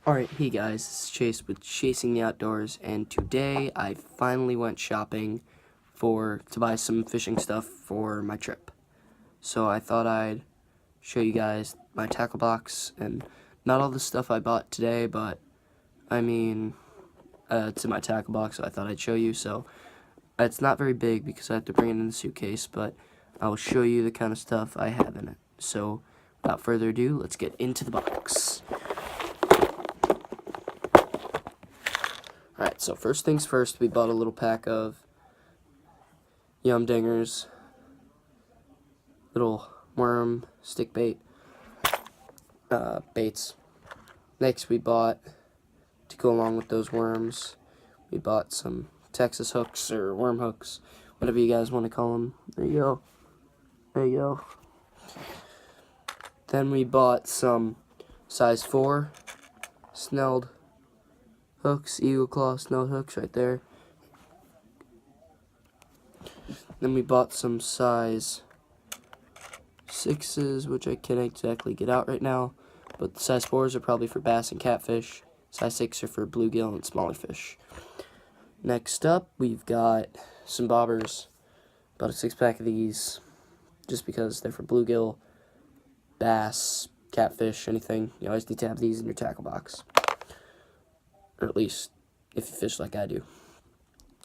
Alright, hey guys, this is Chase with Chasing the Outdoors, and today I finally went shopping to buy some fishing stuff for my trip. So I thought I'd show you guys my tackle box, and not all the stuff I bought today, but it's in my tackle box, so I thought I'd show you. So it's not very big because I have to bring it in the suitcase, but I will show you the kind of stuff I have in it. So without further ado, let's get into the box. Alright, so first things first, we bought a little pack of Yum Dingers, little worm stick bait, baits. Next we bought, to go along with those worms, we bought some Texas hooks or worm hooks, whatever you guys want to call them. There you go. There you go. Then we bought some size 4 snelled hooks, Eagle Claw snelled hooks right there. Then we bought some size 6s, which I can't exactly get out right now, but the size 4s are probably for bass and catfish. Size 6 are for bluegill and smaller fish. Next up, we've got some bobbers. About a 6-pack of these, just because they're for bluegill, bass, catfish, anything. You always need to have these in your tackle box. Or at least, if you fish like I do.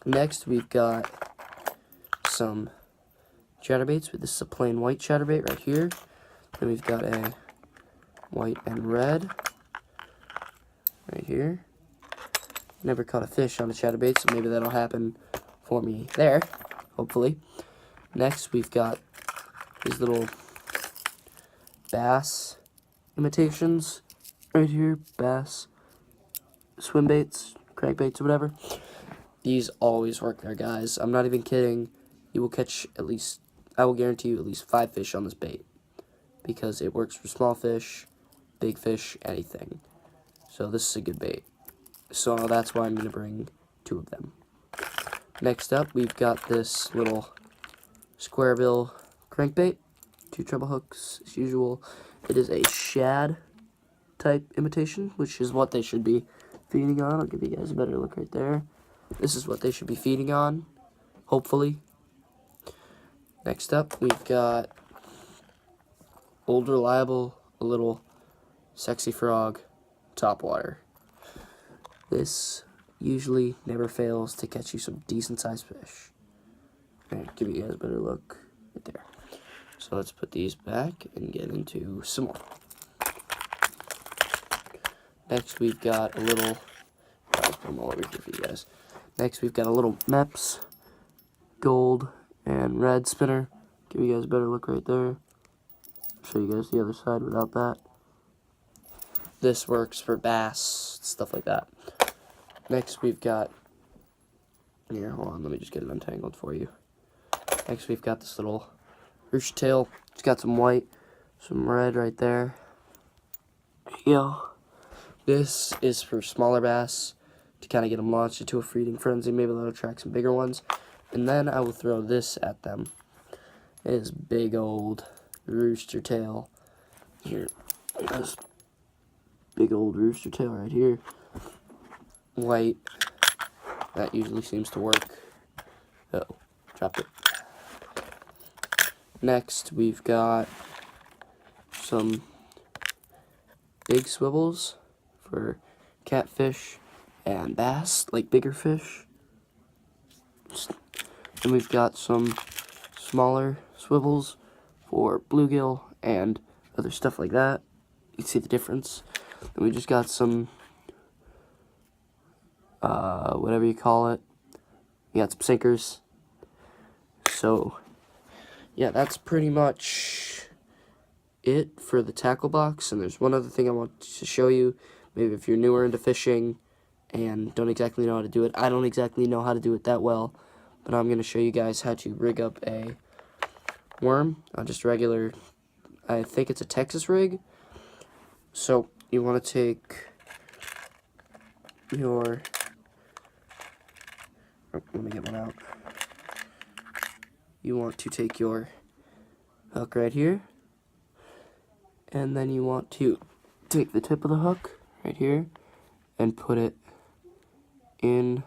Next, we've got some chatterbaits. This is a plain white chatterbait right here. Then we've got a white and red right here. Never caught a fish on a chatterbait, so maybe that'll happen for me there, hopefully. Next, we've got these little bass imitations right here. Bass swim baits, crankbaits, or whatever. These always work there, guys. I'm not even kidding. You will catch I will guarantee you at least 5 fish on this bait, because it works for small fish, big fish, anything. So this is a good bait. So that's why I'm going to bring 2 of them. Next up, we've got this little square bill crankbait, 2 treble hooks as usual. It is a shad type imitation, which is what they should be feeding on. I'll give you guys a better look right there. This is what they should be feeding on, hopefully. Next up, we've got Old Reliable, a little Sexy Frog topwater. This usually never fails to catch you some decent sized fish. Alright, give you guys a better look right there. So let's put these back and get into some more. Next, we've got a little, I'll put them all over here for you guys. Next, we've got a little Mepps gold and red spinner. Give you guys a better look right there. Show you guys the other side without that. This works for bass, stuff like that. Next, we've got, here, hold on, let me just get it untangled for you. Next, we've got this little rooster tail. It's got some white, some red right there. There you go. This is for smaller bass, to kind of get them launched into a feeding frenzy. Maybe that'll attract some bigger ones. And then I will throw this at them. It is big old rooster tail. Here, this big old rooster tail right here. White. That usually seems to work. Oh, dropped it. Next, we've got some big swivels for catfish and bass, like bigger fish. And we've got some smaller swivels for bluegill and other stuff like that. You can see the difference. And we just got some, whatever you call it. We got some sinkers. So, yeah, that's pretty much it for the tackle box. And there's one other thing I want to show you. Maybe if you're newer into fishing and don't exactly know how to do it. I don't exactly know how to do it that well, but I'm going to show you guys how to rig up a worm on just regular, I think it's a Texas rig. So you want to take your, let me get one out. You want to take your hook right here, and then you want to take the tip of the hook right here, and put it in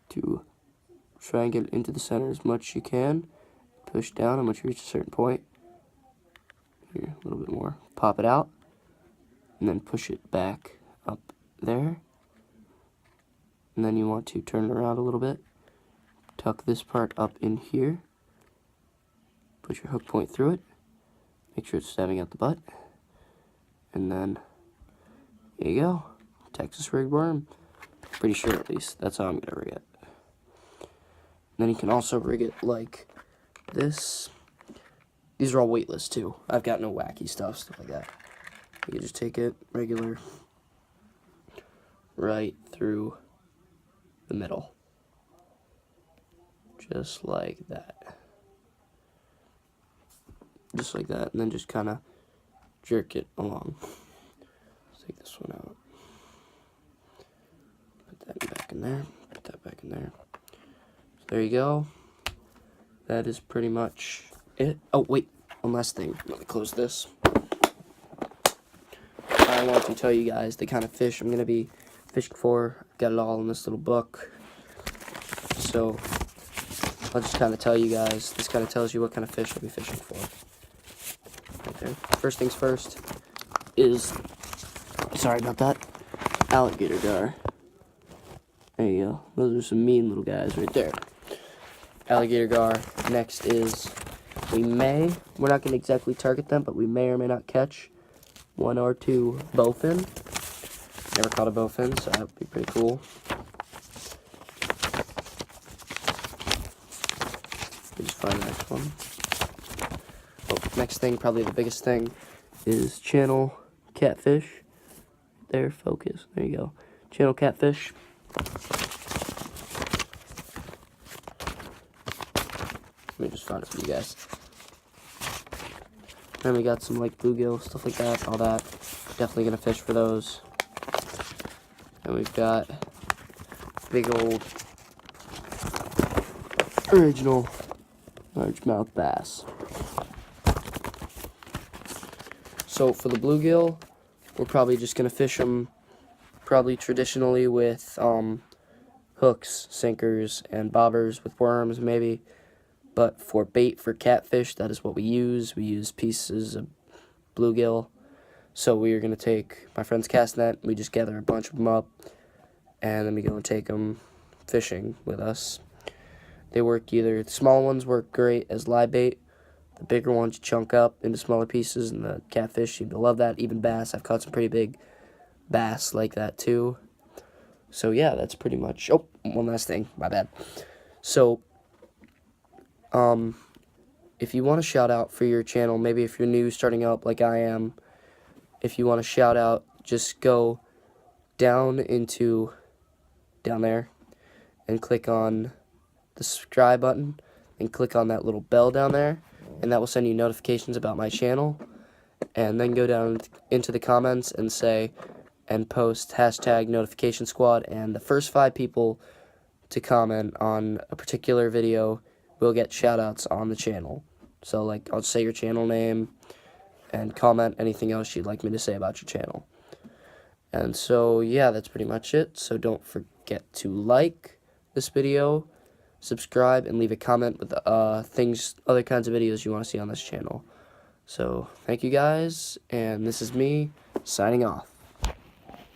to try and get it into the center as much as you can. Push down, and once you reach a certain point, here, a little bit more, pop it out, and then push it back up there. And then you want to turn it around a little bit, tuck this part up in here, put your hook point through it, make sure it's stabbing out the butt, and then there you go, Texas rigged worm. Pretty sure, at least. That's how I'm going to rig it. And then you can also rig it like this. These are all weightless, too. I've got no wacky stuff like that. You can just take it regular right through the middle. Just like that. Just like that. And then just kind of jerk it along. Let's take this one out. Back in there, put that back in there. So there you go. That is pretty much it. Oh, wait, one last thing. Let me close this. I want to tell you guys the kind of fish I'm going to be fishing for. I've got it all in this little book. So, I'll just kind of tell you guys. This kind of tells you what kind of fish I'll be fishing for. Right there. First things first is, sorry about that, alligator gar. There you go. Those are some mean little guys right there. Alligator gar. Next is, we're not going to exactly target them, but we may or may not catch 1 or 2 bowfin. Never caught a bowfin, so that would be pretty cool. Let me just find the next one. Oh, next thing, probably the biggest thing, is channel catfish. There, focus. There you go. Channel catfish. Let me just find it for you guys. Then we got some like bluegill, stuff like that, all that. Definitely gonna fish for those. And we've got big old original largemouth bass. So for the bluegill, we're probably just gonna fish them probably traditionally with hooks, sinkers, and bobbers with worms maybe. But for bait for catfish, that is what we use. We use pieces of bluegill. So we are going to take my friend's cast net. We just gather a bunch of them up. And then we go and take them fishing with us. They work either, the small ones work great as live bait. The bigger ones you chunk up into smaller pieces. And the catfish seem to love that. Even bass. I've caught some pretty big bass like that too. So yeah, that's pretty much... Oh, one last thing. My bad. So... if you want a shout out for your channel, maybe if you're new starting up like I am, if you want a shout out, just go down there and click on the subscribe button and click on that little bell down there, and that will send you notifications about my channel. And then go down into the comments and say, and post hashtag notification squad, and the first 5 people to comment on a particular video will get shout-outs on the channel. So, like, I'll say your channel name and comment anything else you'd like me to say about your channel. And so, yeah, that's pretty much it. So don't forget to like this video, subscribe, and leave a comment with other kinds of videos you want to see on this channel. So, thank you guys, and this is me, signing off.